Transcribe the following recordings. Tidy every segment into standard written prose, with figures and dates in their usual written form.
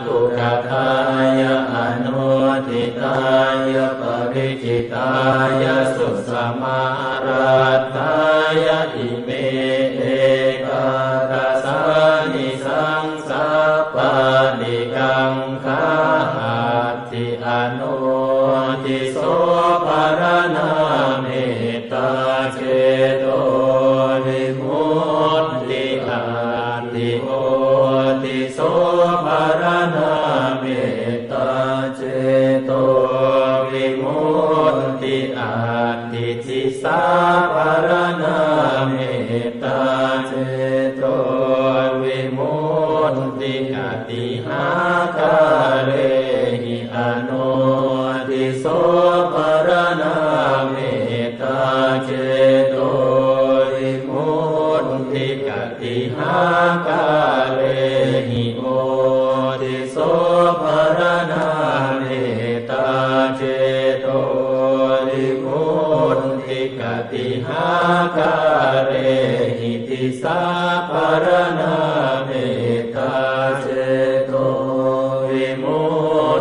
ทุกขายะอนุทิตายะปริจิตายะสุสมาราธายะอิเมเอกาทัสสานิสังสัพพะนิกังคาหัตถิอนุทิโสภรณาเมตตาเจโตวิมุตติอาติโอติโสภรณาเมตตาเจโตวิมุตติอาติทิสาภรณาเมตตาเจโตวิมุตติอาติหาคาเรหิอนุทิโสภรณาเมตตาเจโตวิมุตติอาติหาคาเรหิโอติโสภรณาเมตตาเจโตวิมุตติอาติหาคาเรหิติสาภรณาเมตตาเจโตวิมุ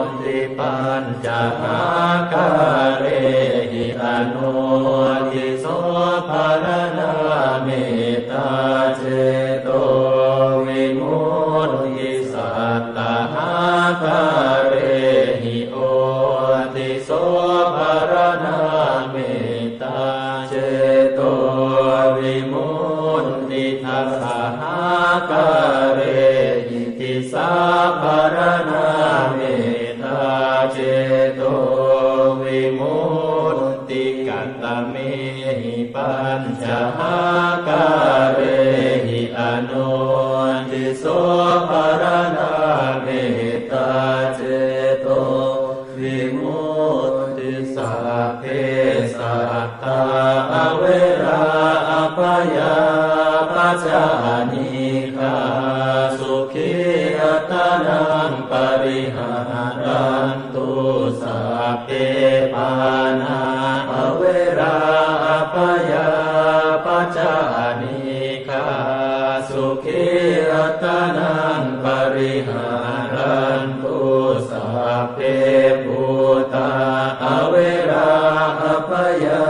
ตติปัญจหาคาเรหิอนุทิโสภรณาเมตตาเจโตวิมุตติสัตตหาคาเรหิโอติโสภรณาเมตตาเจโตวิมุตติทัสสะหาคาเรหิติสาภรณาเมตตาเจโตวิมุตติกัตตะเมหิปัญจหาคาเรหิอนุทิโสภรณาเมตตาเจโตวิมุตติสัพเพสัตตาอเวราอภยาปัจจานิฆาสุขีอัตตานังปริหารันตุสัพเพปานาอเวราอภยาปัจจานิฆาสุขีอัตตานังปริหารันตุสัพเพภูตาอเวราอภยา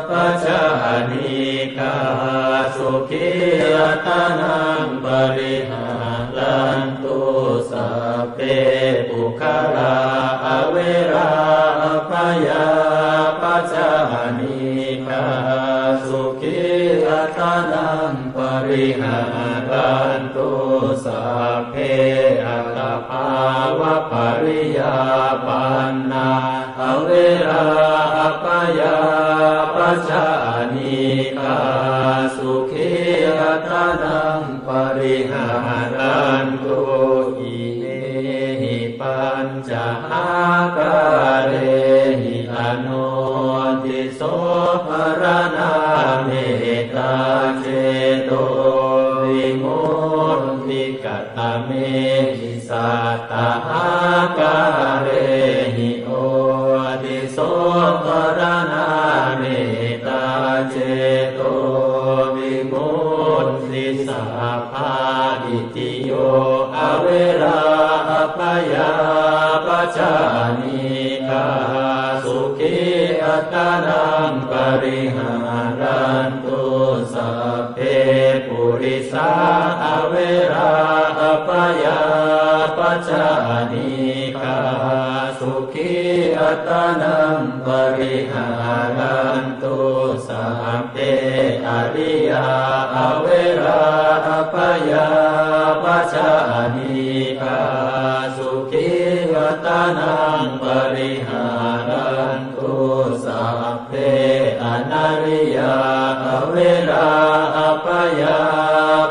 ปัจจานิฆาสุขีอัตตานังปริหารันตุสัพเพปุคลาอเวราอภยาปัจจานิฆาสุขีอัตตานังปริหารันตุสัพเพอัตตภาวะปริยาปันนาอเวราอภยาปัจจานิฆาสุขีอัตตานังปริหารันตุอิเมหิปัญจหาคาเรหิอนุทิโสภรณาเมตตาเจโตวิมุตติกัตตะเมหิสัตตหาคาเรหิโอติโสภรณาเมตตาเจโตวิมุตติสัพพะอิติโยอเวราอภยาปัจจานิฆาสุขีอัตตานังปริหารันตุสัพเพปุริสาอเวราอภยาปัจจานิฆาสุขีอัตตานังปริหารันตุสัพเพอริยาอเวราอภยาปัจจานิฆาสุขีอัตตานังปริหารันตุสัพเพอนาริยาอเวราอภยา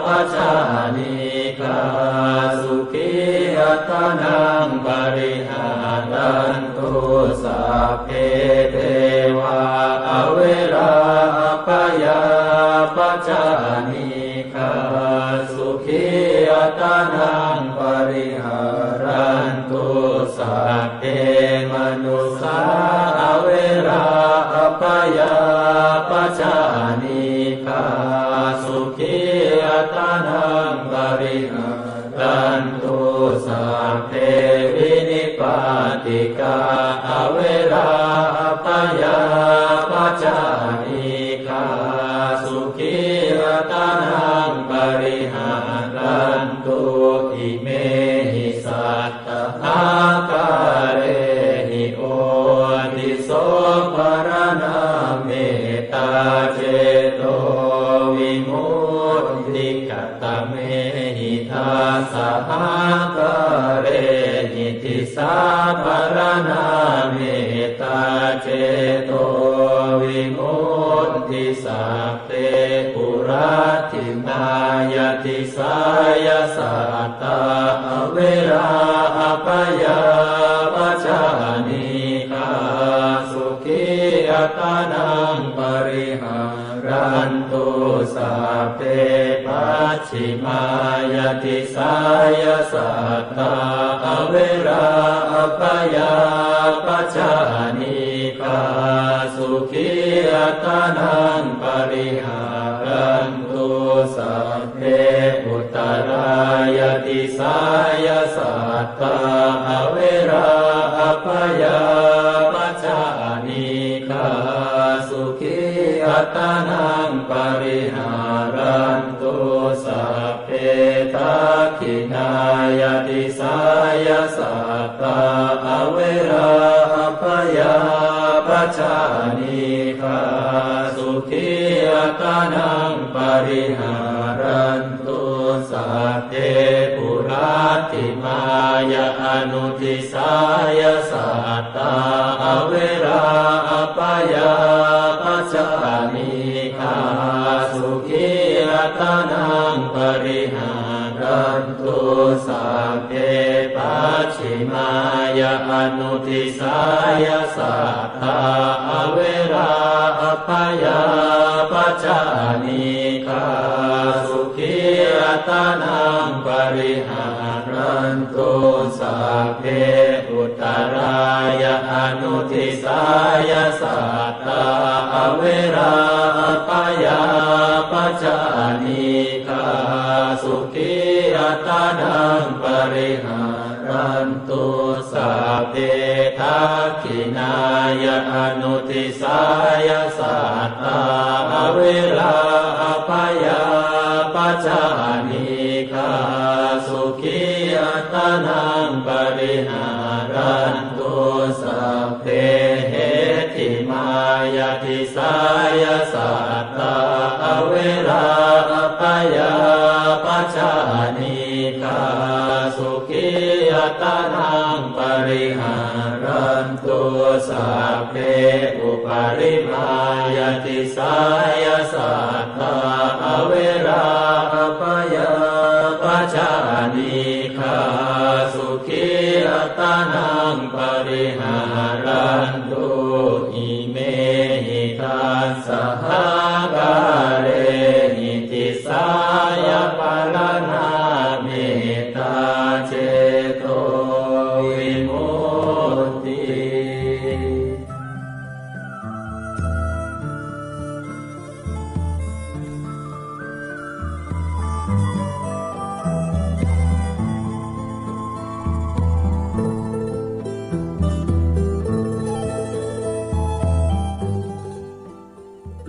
ปัจจานิฆาสุขีอัตตานังปริหารันตุสัพเพเทวาอเวราอภยาปัจจานิฆาสุขีอัตตานังปริหารันตุสัพเพมนุสาอเวราอภยาปัจจานิฆาสุขีอัตตานังปริหารันตุสัพ ติกาอเวราปยาปัจจานิกาสุขีอัตานังปริหารันตุอิเมหิสัตตาคาเรหิโอติโสปรณาเมตตาเจโตวิมุตติกัตตะเมหิทาสหคาเรหิติสาปรณาเมตตาเจโตวิมุตติสัพเพปุราทินายติสายสัตตาอเวราปยาปัจจานิกาสุขีอัตานังปริหารันตุสัพเพปัจฉิมายติสายสัตตาอเวราปยาปัจจานิกาสุขีอัตานังปริหารันตุสัพเพอุตตรายติสายสัตตาอเวราปยาปัจจานิกาสุขีอัตานังปริหารันตุสัพเพทักขินายติสายสัตตาอเวราปยาปัจจานิกาสุขีอัตานังปริหารันตุสัพเพปุราติมายาอนุทิสายสัตตาอเวราปยาปัจจานิกาสุขีอัตานังปริหารันตุสัพเพปัจฉิมายาอนุทิสายสัตตาอเวราปยาปัจจานิกาสุขีอัตานังปริหารันตุสัพเพอุตตรายาอนุทิสายสัตตาอเวราปยาปัจจานิกาสุขีอัตานังปริหารันตุสัพเพทักขินายาอนุทิสายสัตตาอเวราปยาปัจจานิกาสุขีอัตานังปริหารันตุสัพเพเหติมายติสายสัตตาอเวราปยาปัจจานิกาสุขีอัตานังปริหารันตุสัพเพอุปาริมายติสายสัตตาอเวราปยาปัจจานิกาสุขีอัตานังปริหารันตุอิเมหิทัสสหกาเรหิติสายปรณาเมตตาเจโตวิมุตติ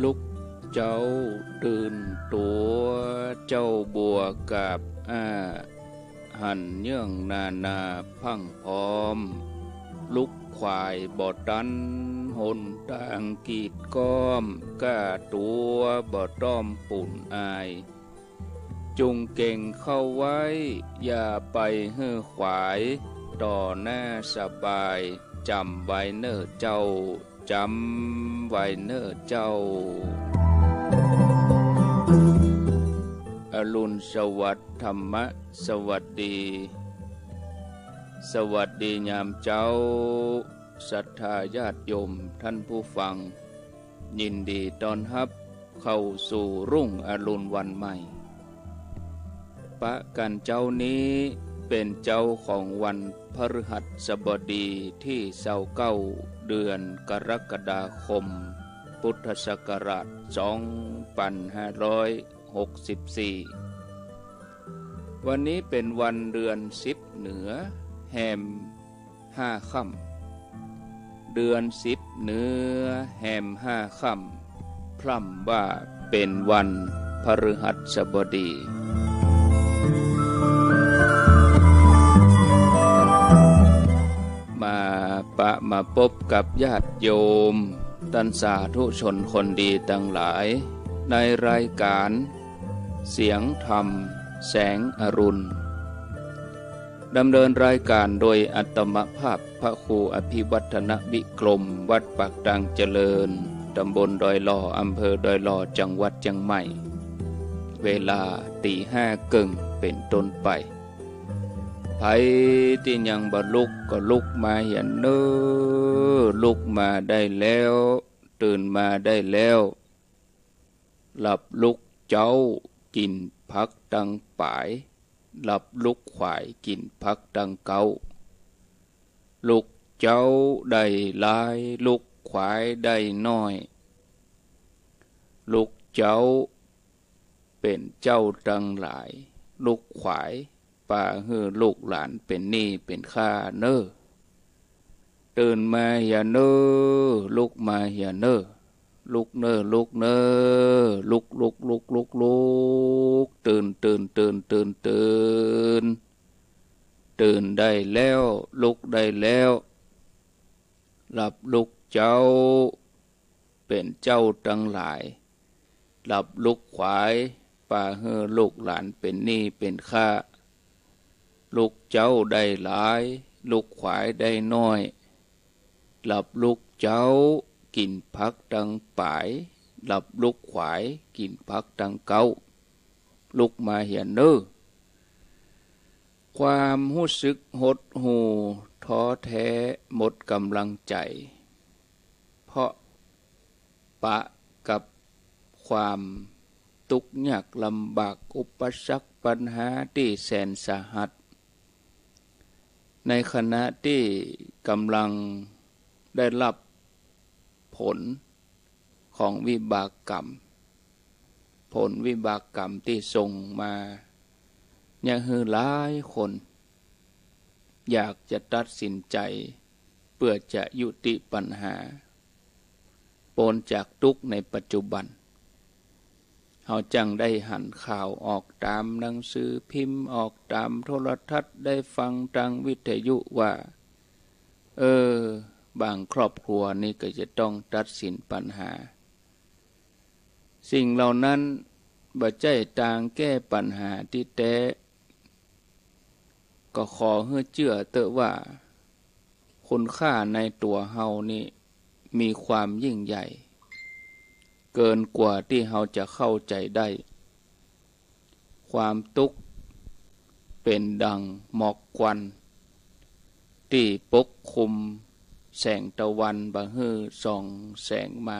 ลุกเจ้าตื่นตัวเจ้าบัวกับหันเยื่องนาพังพร้อมลุกควายบ่ดันหนต่างกีดก้อมก้าตัวบ่ต้อมปุ่นอายจุงเก่งเข้าไว้อย่าไปเฮือขวายต่อหน้าสบายจำไว้เน้อเจ้าจำไว้เน้อเจ้าอรุณสวัสดิ์ธรรมะสวัสดีสวัสดียามเจ้าศรัทธาญาติโยมท่านผู้ฟังยินดีต้อนรับเข้าสู่รุ่งอรุณวันใหม่ปะกันเจ้านี้เป็นเจ้าของวันพฤหัสบดีที่29เดือนกรกฎาคมพุทธศักราช2564วันนี้เป็นวันเดือน10เหนือแฮม 5 ค่ำเดือน10เนื้อแหม5 ค่ำพร่ำว่าเป็นวันพฤหัสบดีมาพบกับญาติโยมตันสาธุชนคนดีทั้งหลายในรายการเสียงธรรมแสงอรุณดำเนินรายการโดยอัตมภาพพระครูอภิวัฒนวิกรมวัดปากดังเจริญตำบลดอยหล่ออำเภอดอยหล่อจังหวัดเชียงใหม่เวลา5:30เป็นต้นไปไผที่ยังบ่ลุกก็ลุกมาเห็นเน้อลุกมาได้แล้วตื่นมาได้แล้วหลับลุกเจ้ากินพักดังป่ายหลับลุกขวายกินพักดังเกาลุกเจ้าได้หลายลุกขวายได้น้อยลุกเจ้าเป็นเจ้าดังหลายลุกขวายป่าฮือลูกหลานเป็นหนี้เป็นค่าเน้อตื่นมาอย่าเน้อลุกมาอย่าเน้อลุกเน้อลุกเน้อลุกตื่นตื่นได้แล้วลุกได้แล้วหลับลุกเจ้าเป็นเจ้าทั้งหลายหลับลุกขวายป่าฮือลูกหลานเป็นหนี้เป็นค่าลุกเจ้าได้หลายลุกขวายได้น้อยหลับลุกเจ้ากินพักดังป่ายหลับลุกขวายกินพักดังเกาลุกมาเหียนเน้อความรู้สึกหดหู่ท้อแท้หมดกำลังใจเพราะปะกับความทุกข์ยากลำบากอุปสรรคปัญหาที่แสนสาหัสในขณะที่กำลังได้รับผลของวิบากกรรมผลวิบากกรรมที่ส่งมายังฮือหลายคนอยากจะตัดสินใจเพื่อจะยุติปัญหาปนจากทุกข์ในปัจจุบันเขาจังได้หันข่าวออกตามหนังสือพิมพ์ออกตามโทรทัศน์ได้ฟังทางวิทยุว่าบางครอบครัวนี่ก็จะต้องตัดสินปัญหาสิ่งเหล่านั้นบ่ใจต่างแก้ปัญหาที่แท้ก็ขอให้เชื่อเถอะว่าคุณค่าในตัวเฮานี่มีความยิ่งใหญ่เกินกว่าที่เฮาจะเข้าใจได้ความทุกข์เป็นดังหมอกควันที่ปกคลุมแสงตะวันบ่ฮือส่องแสงมา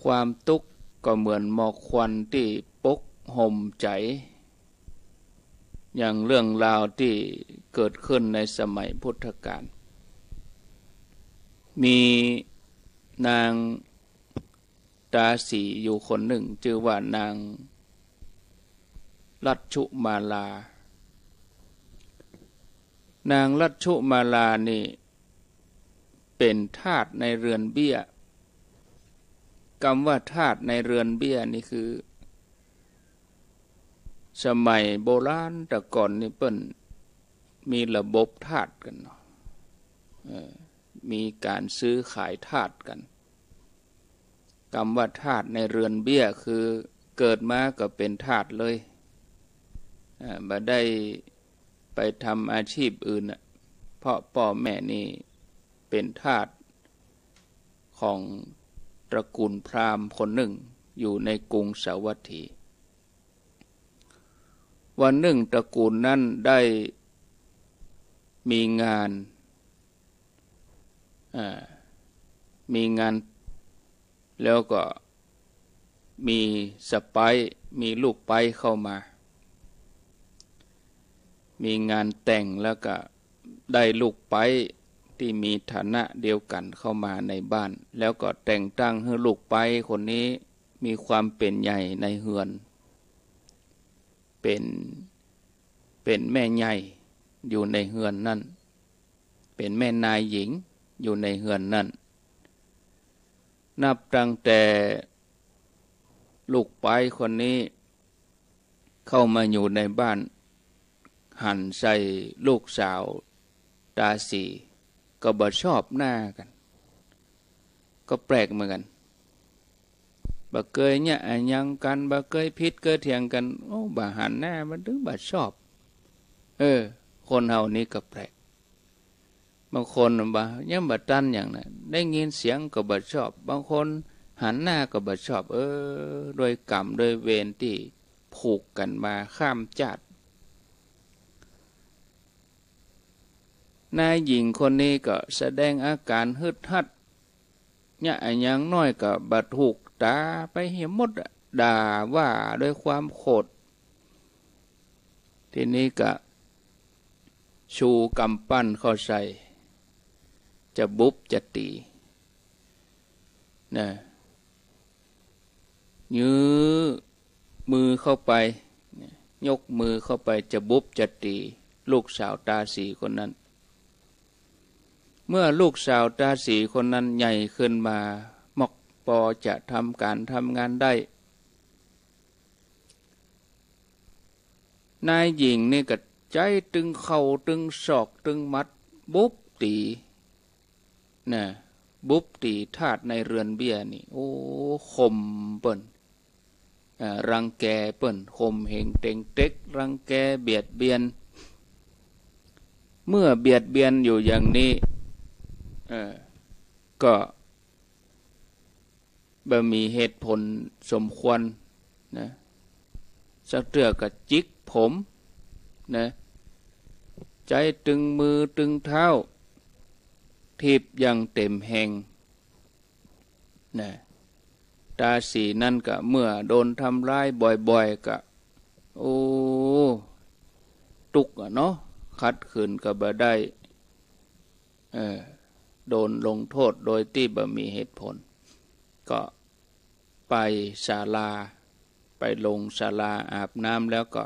ความทุกข์ก็เหมือนหมอกควันที่ปกห่มใจอย่างเรื่องราวที่เกิดขึ้นในสมัยพุทธกาลมีนางตาสีอยู่คนหนึ่งชื่อว่านางลัชชุมาลานางลัชชุมาลานี่เป็นทาสในเรือนเบี้ยคำว่าทาสในเรือนเบี้ยนี่คือสมัยโบราณแต่ก่อนนี่เปิ้นมีระบบทาสกันเนาะมีการซื้อขายทาสกันคำว่าทาสในเรือนเบี้ยคือเกิดมาก็เป็นทาสเลยบ่ได้ไปทำอาชีพอื่นเพราะพ่อแม่นี่เป็นทาสของตระกูลพราหมณ์คนหนึ่งอยู่ในกรุงสาวัตถีวันหนึ่งตระกูลนั้นได้มีงานแล้วก็มีสะใภ้มีลูกไผ่เข้ามามีงานแต่งแล้วก็ได้ลูกไผ่ที่มีฐานะเดียวกันเข้ามาในบ้านแล้วก็แต่งตั้งให้ลูกไผ่คนนี้มีความเป็นใหญ่ในเฮือนเป็นแม่ใหญ่ อยู่ในเฮือนนั่นเป็นแม่นายหญิงอยู่ในเฮือนนั่นนับตั้งแต่ลูกไปคนนี้เข้ามาอยู่ในบ้านหันใส่ลูกสาวตาสีก็บ่ชอบหน้ากันก็แปลกเหมือนกันบ่เคยเนี่ยยังกันบ่เคยพิษเคยเถียงกันโอ้บ่หันหน้ามันถึงบ่ชอบคนเฮานี้ก็แปลกบางคนบ่ยังบ่ตันอย่างนั้นได้ยินเสียงก็บ่ชอบบางคนหันหน้าก็บ่ชอบโดยกรรมโดยเวรที่ผูกกันมาข้ามชาตินายหญิงคนนี้ก็แสดงอาการฮึดฮัดเนี่ยอย่างน้อยก็บ่ถูกตาไปเห็นหมดด่าว่าด้วยความโกรธทีนี้ก็ชูกำปั้นเข้าใส่จะบุบจะตีนะยื้อมือเข้าไปยกมือเข้าไปจะบุบจะตีลูกสาวตาสีคนนั้นเมื่อลูกสาวตาสีคนนั้นใหญ่ขึ้นมาหมอกปอจะทำการทำงานได้นายหญิงนี่ก็ใจตึงเข่าตึงศอกตึงมัดบุบตีนะบุบตีทาสในเรือนเบี้ยนี่โอ้ข่มเปิ้นรังแกเปิ้นข่มเหงเต็งเต็กรังแกเบียดเบียนเมื่อเบียดเบียนอยู่อย่างนี้ก็บ่มีเหตุผลสมควรนะสักเทื่อก็จิกผมนะใจตึงมือตึงเท้าทีบอย่างเต็มแห่งนะตาสีนั่นก็เมื่อโดนทำร้ายบ่อยๆก็โอ้ตุกเนาะขัดขืนก็บ่ได้โดนลงโทษโดยที่บ่มีเหตุผลก็ไปศาลาไปลงศาลาอาบน้ำแล้วก็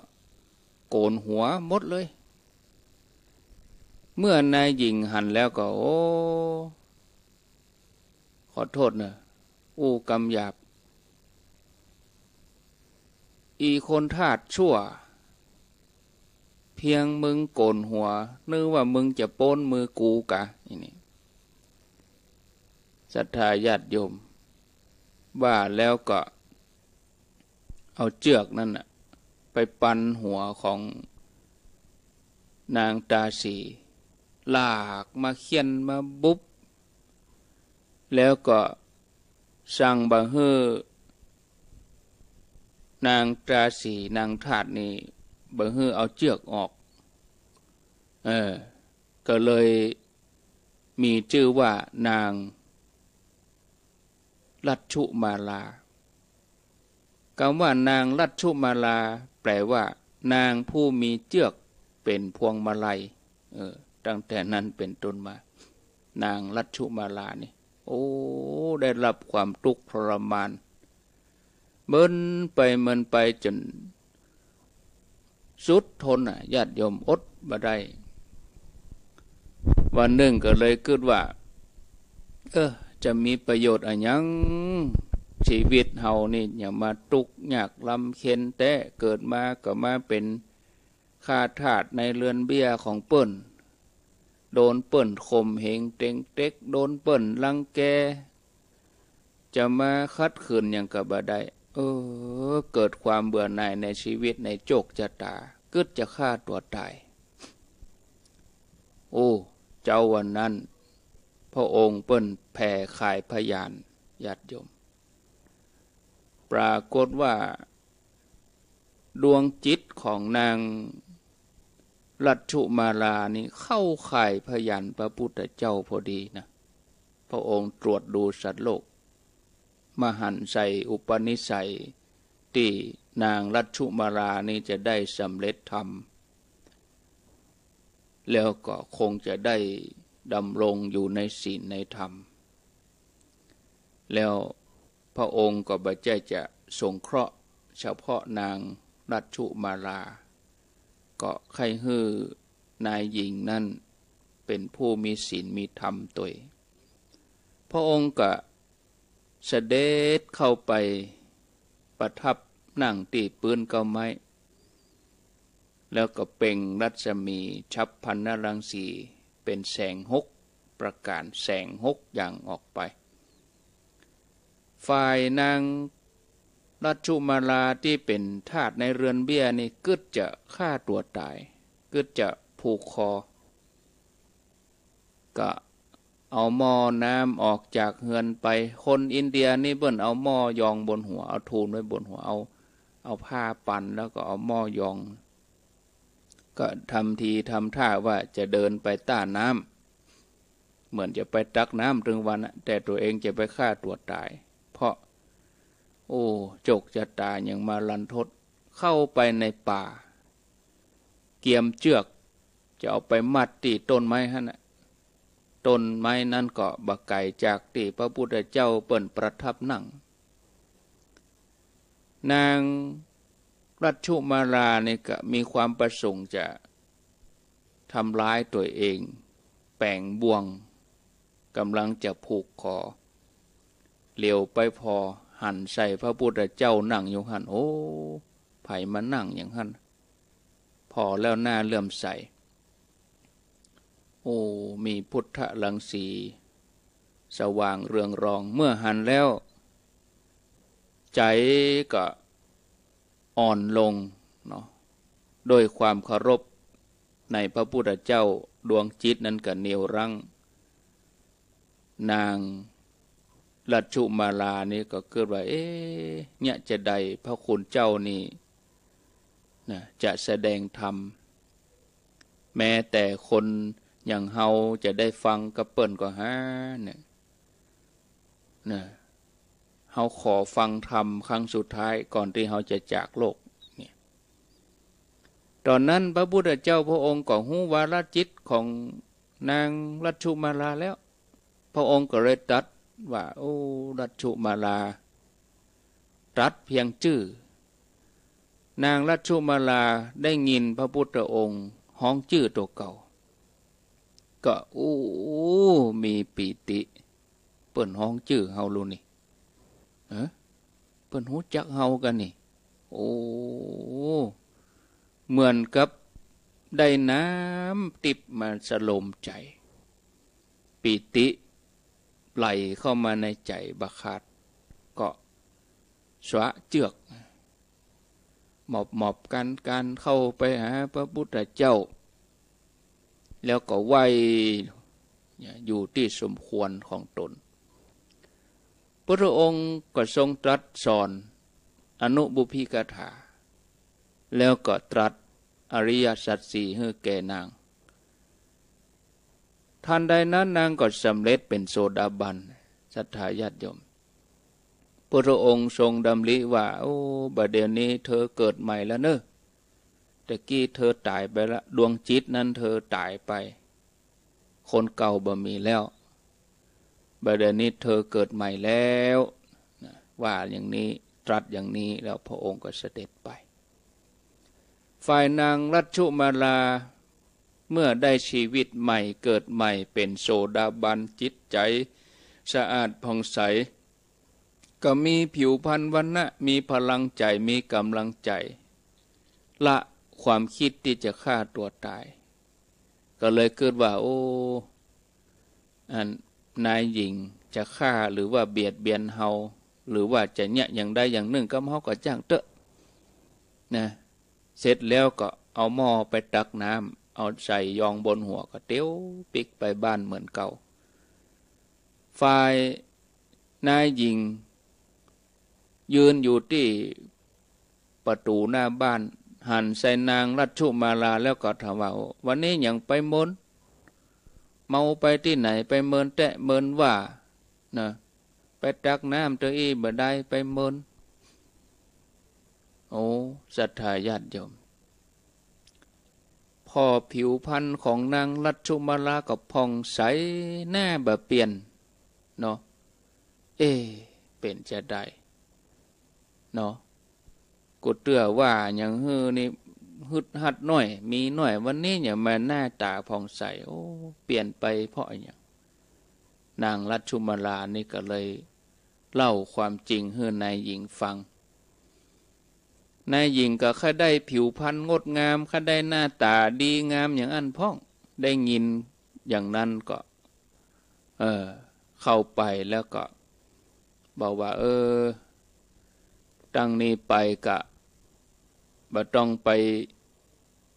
โกนหัวหมดเลยเมื่อนายหญิงหันแล้วก็โอ้ขอโทษนะกำหยาบอีคนทาสชั่วเพียงมึงโกนหัวนึกว่ามึงจะโป้นมือกูกะนี่ศรัทธาญาติโยมว่าแล้วก็เอาเชือกนั่นน่ะไปปันหัวของนางตาสีลากมาเขียนมาบุบแล้วก็สั่งบังฮื้อนางตาสีนางทาสนี่บังฮื้อเอาเชือกออกก็เลยมีชื่อว่านางลัทธุมาลาคำว่านางลัทธุมาลาแปลว่านางผู้มีเชือกเป็นพวงมาลัยตั้งแต่นั้นเป็นต้นมานางลัทธุมาลานี่โอ้ได้รับความทุกข์ทรมานเมินไปจนสุดทนญาติโยมอดบ่ได้วันหนึ่งก็เลยคิดว่าจะมีประโยชน์อะไรยังชีวิตเฮานี่อย่ามาทุกข์ยากลำเค็ญแต่เกิดมาก็มาเป็นข้าทาสในเรือนเบี้ยของเปิ้นโดนเปิ้นข่มเหงเต็งเต็กโดนเปิ้นรังแกจะมาคัดขืนอย่างกับบ่ได้เกิดความเบื่อหน่ายในชีวิตในโจกชะตาคิดจะฆ่าตัวตายเจ้าวันนั้นพระองค์เปิ้นแผ่ขายพยานญาติโยมปรากฏว่าดวงจิตของนางลัทธุมาลานี่เข้าข่ายพยานพระพุทธเจ้าพอดีนะพระองค์ตรวจดูสัตว์โลกมหันต์ใส่อุปนิสัยที่นางลัทธุมาลานี่จะได้สำเร็จธรรมแล้วก็คงจะได้ดำรงอยู่ในศีลในธรรมแล้วพระองค์ก็บ่ใจจะสงเคราะห์เฉพาะนางลัทธุมาลาก็ใครฮื้อ นายหญิงนั่นเป็นผู้มีศีลมีธรรมตัวพระองค์ก็เสด็จเข้าไปประทับนั่งตีปืนเก้าไม้แล้วก็เปล่งรัศมีฉับพรรณรังสีเป็นแสงหกประการแสงหกอย่างออกไปฝ่ายนางรัชชุมาลาที่เป็นทาสในเรือนเบี้ยนี่กึดจะฆ่าตัวตายกึดจะผูกคอก็เอาหม้อน้ำออกจากเฮือนไปคนอินเดียนี่เบิ่นเอาหม้อยองบนหัวเอาทูลไว้บนหัวเอาผ้าปั่นแล้วก็เอาหม้อยองก็ทำทีทำท่าว่าจะเดินไปต้านน้ำเหมือนจะไปตักน้ำถึงวันแต่ตัวเองจะไปฆ่าตัวตายเพราะโอ้โจกจะตายอย่างมาลันทดเข้าไปในป่าเกียมเจือกจะเอาไปมัดตีต้นไม้ฮะนะต้นไม้นั้นก็บักไก่จากที่พระพุทธเจ้าเปิ่นประทับนั่งนางรัชชุมาลาเนี่ยก็มีความประสงค์จะทำร้ายตัวเองแป่งบ่วงกำลังจะผูกคอเหลียวไปพอหันใส่พระพุทธเจ้านั่งอยู่หันโอ้ไผมานั่งอย่างหันพอแล้วหน้าเลื่อมใสโอ้มีพุทธรังสีสว่างเรืองรองเมื่อหันแล้วใจก็อ่อนลงเนาะโดยความเคารพในพระพุทธเจ้าดวงจิตนั้นก็เหนียวรั้งนางรัชชุมาลานี่ก็เกิดว่าเนี่ยจะได้พระคุณเจ้านี่นะจะแสดงธรรมแม้แต่คนอย่างเฮาจะได้ฟังกระเปิ้นก็ฮะเนี่ยนะเฮาขอฟังธรรมครั้งสุดท้ายก่อนที่เฮาจะจากโลกเนี่ยตอนนั้นพระพุทธเจ้าพระองค์ก็หู้วาระจิตของนางรัชชุมาลาแล้วพระองค์ก็เลยตรัสว่าโอ้รัชชุมาลาตรัสเพียงชื่อนางรัชชุมาลาได้ยินพระพุทธองค์ฮ้องชื่อตัวเก่าก็โอ้มีปีติเปิ้นฮ้องชื่อเฮาลูนี่เปิ้นฮู้จักเฮากันนี่โอ้เหมือนกับได้น้ำติบมาสโลมใจปีติไหลเข้ามาในใจบักขาดก็สวะเจือกหมอบกันการเข้าไปหาพระพุทธเจ้าแล้วก็ไหวอยู่ที่สมควรของตนพระองค์ก็ทรงตรัสสอนอนุบุพิกถาแล้วก็ตรัสอริยสัจสี่ให้แก่นางทันใดนั้นนางก็สำเร็จเป็นโสดาบันศรัทธาญาติโยมพระองค์ทรงดำริว่าโอ้บัดเดี๋ยวนี้เธอเกิดใหม่แล้วเนอะแต่กี้เธอตายไปละดวงจิตนั้นเธอตายไปคนเก่าบ่มีแล้วบัดเดี๋ยวนี้เธอเกิดใหม่แล้วว่าอย่างนี้ตรัสอย่างนี้แล้วพระองค์ก็เสด็จไปฝ่ายนางรัชชุมาลาเมื่อได้ชีวิตใหม่เกิดใหม่เป็นโสดาบันจิตใจสะอาดผ่องใสก็มีผิวพรรณวรรณะมีพลังใจมีกำลังใจละความคิดที่จะฆ่าตัวตายก็เลยเกิดว่าโอ้นายหญิงจะฆ่าหรือว่าเบียดเบียนเฮาหรือว่าจะเนี่ยอย่างใดอย่างหนึ่งก็เฮาก็จ้างเตอะนะเสร็จแล้วก็เอาหม้อไปตักน้ำเอาใส่ยองบนหัวก็เตี้ยวปิกไปบ้านเหมือนเก่าฝ่ายนายหญิงยืนอยู่ที่ประตูหน้าบ้านหันใส่นางรัชชุมาลาแล้วก็ถามว่าวันนี้ยังไปมนเมาไปที่ไหนไปเมินแตะเมินว่านะไปตักน้ำตัวอีบ่ได้ไปเมินโอ้ศรัทธาญาติโยมพอผิวพรรณของนางรัชชุมาลาก็ผ่องใสหน้าแบบเปลี่ยนเนาะเป็นจะได้เนาะกูเตื้อว่าอย่างฮือนี่ ฮึดหัดหน่อยมีหน่อยวันนี้เนี่ยมาหน้าตาผ่องใสโอ้เปลี่ยนไปเพราะอย่างนางรัชชุมาลานี่ก็เลยเล่าความจริงให้นายหญิงฟังนายหญิงก็ค่าได้ผิวพรรณงดงามค่าได้หน้าตาดีงามอย่างอันพ้องได้ยินอย่างนั้นก็เข้าไปแล้วก็บอกว่าตั้งนี้ไปกะบ่ต้องไป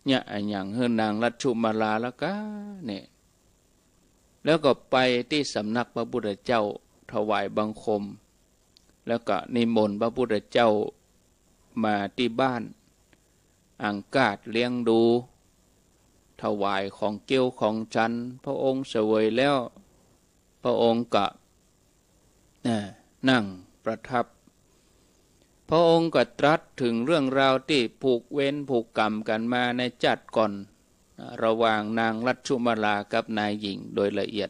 เนี่ยอย่างเฮือนนางรัชชุมาลาแล้วก็เนี่ยแล้วก็ไปที่สำนักพระพุทธเจ้าถวายบังคมแล้วก็นิมนต์พระพุทธเจ้ามาที่บ้านอังกาศเลี้ยงดูถวายของเกี้ยวของจันพระองค์เสวยแล้วพระองค์ก็นั่งประทับพระองค์ก็ตรัสถึงเรื่องราวที่ผูกเว้นผูกกรรมกันมาในจัดก่อนระหว่างนางรัชชุมาลากับนายหญิงโดยละเอียด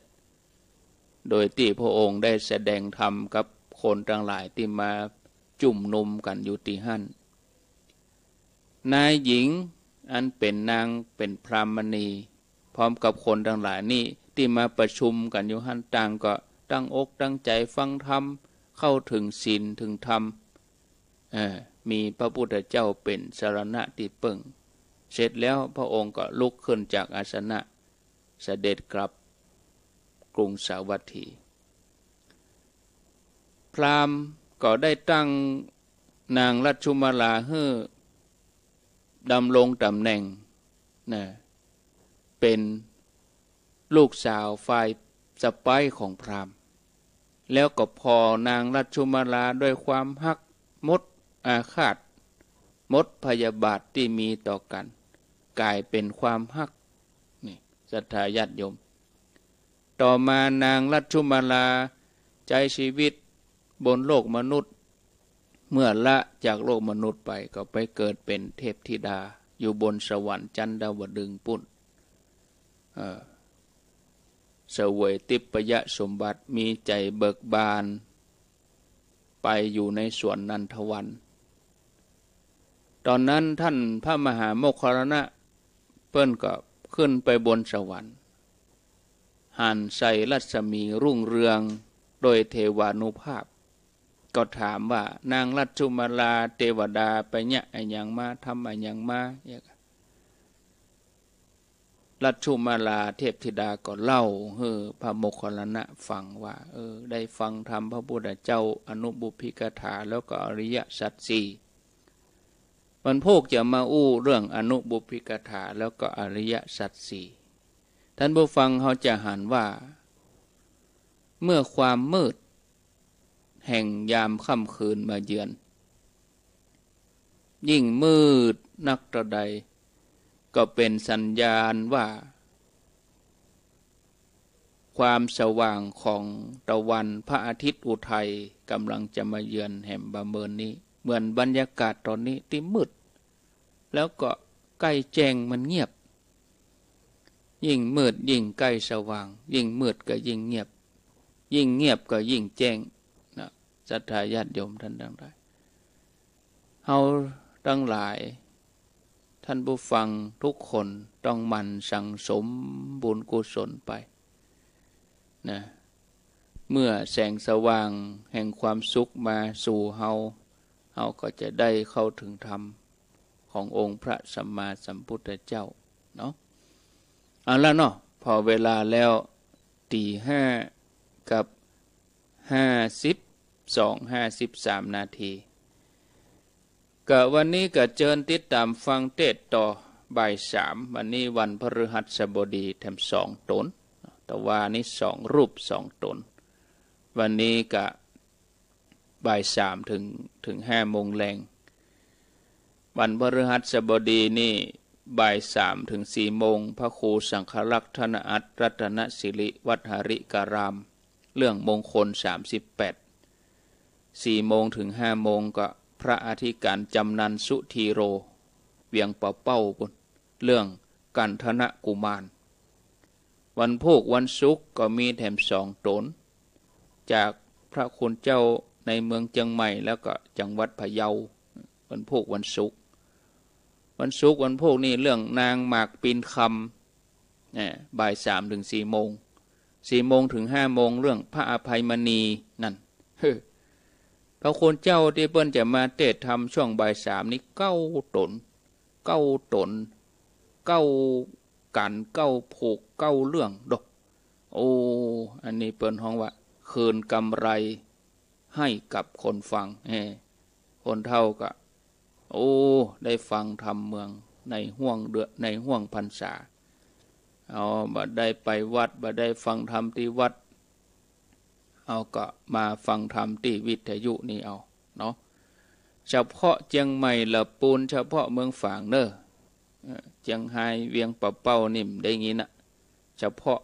โดยที่พระองค์ได้แสดงธรรมกับคนทั้งหลายที่มาจุ่มนุมกันอยู่ที่หั่นนายหญิงอันเป็นนางเป็นพรามณีพร้อมกับคนทั้งหลายนี่ที่มาประชุมกันอยู่หั่นต่างก็ตั้งอกตั้งใจฟังธรรมเข้าถึงศีลถึงธรรมมีพระพุทธเจ้าเป็นสรณะที่พึ่งเสร็จแล้วพระองค์ก็ลุกขึ้นจากอาสนะเสด็จกลับกรุงสาวัตถีพราหมณ์ก็ได้ตั้งนางรัชชุมาลาให้ดำรงตำแหน่งเป็นลูกสาวฝ่ายสะใภ้ของพราหมณ์แล้วก็พอนางรัชชุมาลาด้วยความฮักมดอาฆาตมดพยาบาทที่มีต่อกันกลายเป็นความฮักนี่ศรัทธาญาติโยมต่อมานางรัชชุมาลาใจชีวิตบนโลกมนุษย์เมื่อละจากโลกมนุษย์ไปก็ไปเกิดเป็นเทพธิดาอยู่บนสวรรค์จันดาวดึงส์ปุ่นเสวยติปยสมบัติมีใจเบิกบานไปอยู่ในสวนนันทวันตอนนั้นท่านพระมหาโมคคัลลานะเปิ้นก็ขึ้นไปบนสวรรค์หันใส่รัศมีรุ่งเรืองโดยเทวานุภาพก็ถามว่านางรัชชุมาลาเทวดาไปเนี่ยไอ้ยังมาทำไอ้ยังมารัชชุมาลาเทพธิดาก็เล่าให้พระโมคคัลลานะฟังว่าได้ฟังธรรมพระพุทธเจ้าอนุบุพพิกถาแล้วก็อริยสัจสี่มันพวกจะมาอู้เรื่องอนุบุพพิกถาแล้วก็อริยสัจสี่ท่านผู้ฟังเขาจะหันว่าเมื่อความมืดแห่งยามค่ำคืนมาเยือนยิ่งมืดนักต่อใดก็เป็นสัญญาณว่าความสว่างของตะวันพระอาทิตย์อุทัยกำลังจะมาเยือนแห่งบะเมินนี้เหมือนบรรยากาศตอนนี้ที่มืดแล้วก็ใกล้แจ้งมันเงียบยิ่งมืดยิ่งใกล้สว่างยิ่งมืดก็ยิ่งเงียบยิ่งเงียบก็ยิ่งแจ้งนะศรัทธาญาติโยมท่านทั้งหลายเฮาทั้งหลายท่านผู้ฟังทุกคนต้องหมั่นสั่งสมบุญกุศลไปนะเมื่อแสงสว่างแห่งความสุขมาสู่เฮาก็จะได้เข้าถึงธรรมขององค์พระสัมมาสัมพุทธเจ้าเนาะเอาละเนาะพอเวลาแล้วตีห้ากับ52-53 นาทีก็วันนี้ก็เชิญติดตามฟังเทศต่อบ่าย3วันนี้วันพฤหัสบดีแถม2 ตนแต่ว่านี้2 รูป 2 ตนวันนี้ก็บ่าย3ถึง5 โมงแรงวันพฤหัสบดีนี่บ่าย3 ถึง 4 โมงพระครูสังฆลักษณอัตถรัตนสิริวัดหริการามเรื่องมงคล38 4 โมงถึง 5 โมงก็พระอธิการจำนันสุธีโรเวียงเป่าเป้าบนเรื่องกันธนกุมารวันพุธวันศุกร์ก็มีแถม2 ตนจากพระคุณเจ้าในเมืองเชียงใหม่แล้วก็จังหวัดพะเยาวันพุธวันศุกร์ วันศุกร์วันพุธนี่เรื่องนางหมากปีนคำเนี่ยบ่าย3 ถึง 4 โมง4 โมงถึง 5 โมงเรื่องพระอภัยมณีนั่นพระคุณเจ้าที่เปิ้นจะมาเทศธรรมช่วงบ่าย3นี้9 ตนกัน9 ผูก9 เรื่องดอกโอ้อันนี้เปิ้นฮ้องว่าคืนกำไรให้กับคนฟังคนเท่าก็โอ้ได้ฟังธรรมเมืองในห่วงในห่วงพรรษาเอาบ่ได้ไปวัดบ่ได้ฟังธรรมที่วัดเอาก็มาฟังธรรมที่วิทยุนี่เอาเนาะเฉพาะเจียงใหม่ละปูนเฉพาะเมืองฝางเด้อเจียงไฮ้เวียงปะเป้านิ่มได้งี้นะเฉพาะ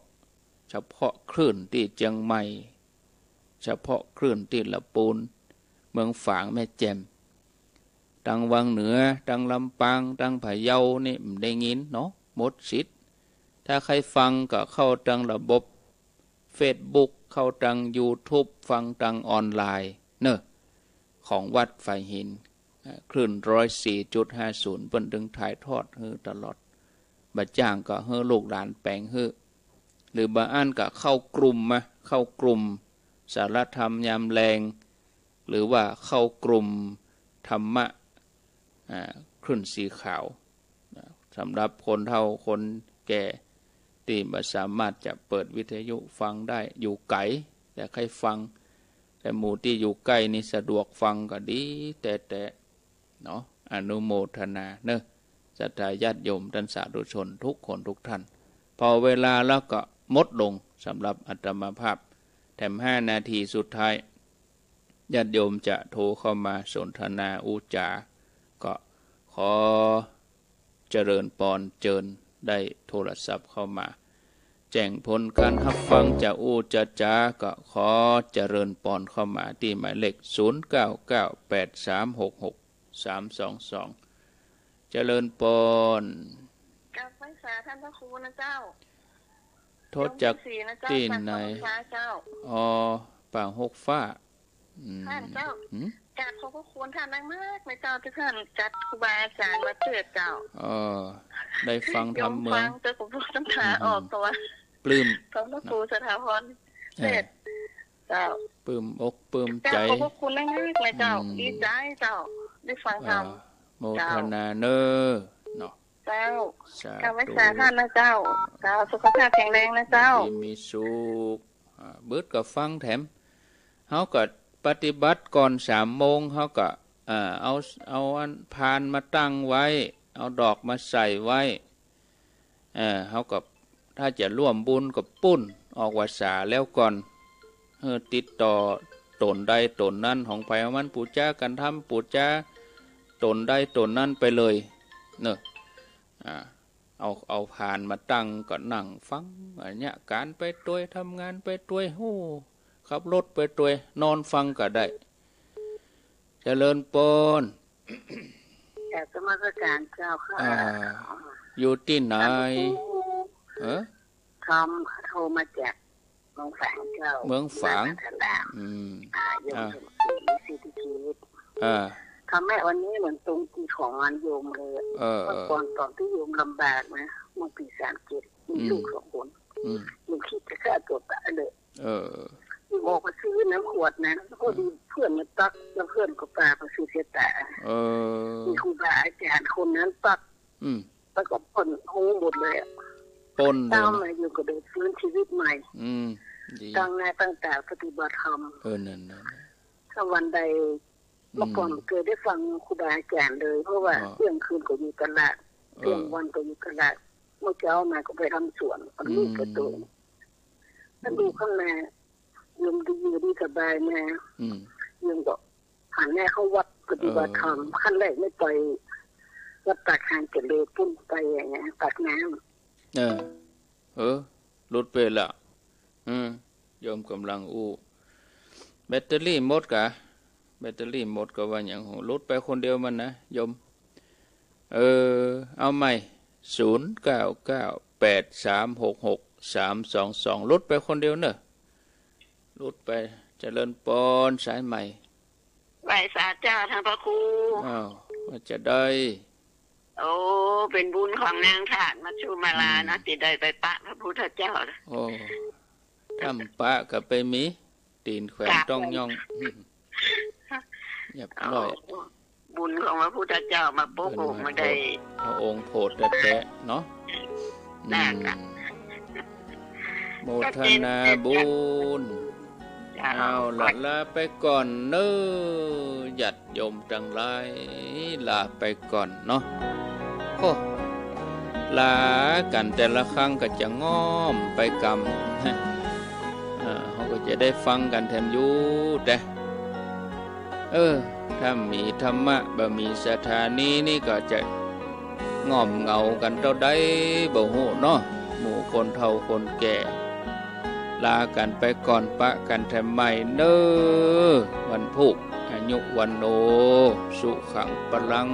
คลื่นที่เจียงใหม่เฉพาะคลื่นที่ละปูนเมืองฝางแม่แจ่มดังวังเหนือดังลำปางดังพะเยานี่ได้ยินเนาะหมดสิทธิ์ถ้าใครฟังก็เข้าดังระบบ Facebook เข้าดัง YouTube ฟังดังออนไลน์เนอะของวัดไฟหินคลื่น 104.50 เปิ้นดึงถ่ายทอดให้ตลอดบัดจ้างก็ให้ลูกหลานแปลงให้หรือบางอันก็เข้ากลุ่มสารธรรมยามแรงหรือว่าเข้ากลุ่มธรรมะคลื่นสีขาวสำหรับคนเฒ่าคนแก่ที่ไม่สามารถจะเปิดวิทยุฟังได้อยู่ไกลแต่ใครฟังแต่หมู่ที่อยู่ใกล้นี่สะดวกฟังก็ดีแต่เนาะอนุโมทนาเนอะศรัทธาญาติโยมท่านสาธุชนทุกคนทุกท่านพอเวลาแล้วก็หมดลงสำหรับอาตมาภาพแถม5 นาทีสุดท้ายญาติโยมจะโทรเข้ามาสนทนาอุจาก็ขอเจริญปอนเจิญได้โทรศัพท์เข้ามาแจ้งผลการรับฟังจากอุจาก็ขอเจริญปอนเข้ามาที่หมายเลข0998366322เจริญปอนกับพระสาท่านพระครูนะเจ้าโทษจากที่ไหนอ๋อป่า6 ฟ้าท่านเจ้าจัดขอบพระคุณท่านมากๆในเจ้าที่ท่านจัดครูบาอาจารย์มาเตือนเจ้าได้ฟังธรรมเมืองเจ้าผมรู้น้ำตาออกตัวปลื้มพระครูสถาพรเสร็จเจ้าปลื้มอกปลื้มใจขอบพระคุณมากๆเลยเจ้าดีใจเจ้าได้ฟังธรรมโมทนาเนอเนาะเจ้าข้าพเจ้าท่านนะเจ้าสุขภาพแข็งแรงนะเจ้ามีสุขเบิดก็ฟังแถมเฮาก็ปฏิบัติก่อน3 โมงเฮาก็เอาอันพานมาตั้งไว้เอาดอกมาใส่ไว้เฮาก็ถ้าจะร่วมบุญกับปุ้นออกวาสาแล้วก่อนติดต่อตนใดตนนั้นของไผของมันปูจ้ากันทำปูจ้าตนใดตนนั้นไปเลยเนอะเอาผ่านมาตั้งก็นั่งฟังเนี่ยการไปตัวทำงานไปตัวขับรถไปตัวนอนฟังก็ได้เจริญปนอยากจะมาสักการเจ้าค่ะอยู่ที่ไหนทำโทรมาจากเมืองฝางเจ้าเมืองฝางโยมสิทธิชีวิตทำแม่วันนี้เหมือนตรงที่ของงานโยมเลยเมื่อก่อนตอนที่โยมลำบากนะเมื่อปี37มีลูก2 คนยังคิดจะฆ่าตัวตายเลยบอกมาซื้อน้ำขวดนะพอดีเพื่อนมาตักแล้วเพื่อนก็ปาไปซื้อเสียแต่มีครูบาอาจารย์คนนั้นตักแล้วก็พ่นหูหมดเลยพ่นตามมาอยู่กับเด็กฟื้นชีวิตใหม่ตั้งหน้าตั้งตาปฏิบัติธรรมนั่นถ้าวันใดเมื่อก่อนเคยได้ฟังครูบาอาจารย์เลยเพราะว่าเที่ยงคืนก็อยู่ตลาดเที่ยงวันก็อยู่ตลาดเมื่อเช้ามาก็ไปทำสวนลูกกระตุ้นถ้าดูข้างในยังดีอยู่ดีสบายแม่ยังบอกผ่านแม่เขาวัดปฏิบัติธรรมขั้นแรกไม่ไปวัดปากทางเจริญพุ่งไปอย่างเงี้ยปากน้ำรถไปละโยมกำลังแบตเตอรี่หมดกะแบตเตอรี่หมดก็ว่าอย่างรถไปคนเดียวมันนะโยมเอาใหม่0998366322รถไปคนเดียวเนอะรุดไปเจริญปอนสายใหม่ไหวสาเจ้าทางพระครูว่าจะได้ โอ้เป็นบุญของนางทาสมัชชุมาลานะที่ได้ไปปะพระพุทธเจ้าโอ้ทำปะก็ไปมีตีนแขวนต้องย่องอย่าปล่อยบุญของพระพุทธเจ้ามาโป๊กองมาได้พระองค์โพธิ์แตะเนาะโมทนาบุญเอาลาไปก่อนเน้อหยัดโยมจังไรลาไปก่อนเนาะโอ้ลากันแต่ละครั้งก็จะง้อมไปกรรมเขาก็จะได้ฟังกันแถมอยู่แต่ถ้ามีธรรมะบ่มีสถานีนี่ก็จะง่อมเงากันเท่าใดบ่ฮู้เนาะหมู่คนเฒ่าคนแก่ลากันไปก่อนปะกันแถมใหม่เด้อวันพุธอายุวันโนสุขังปลัง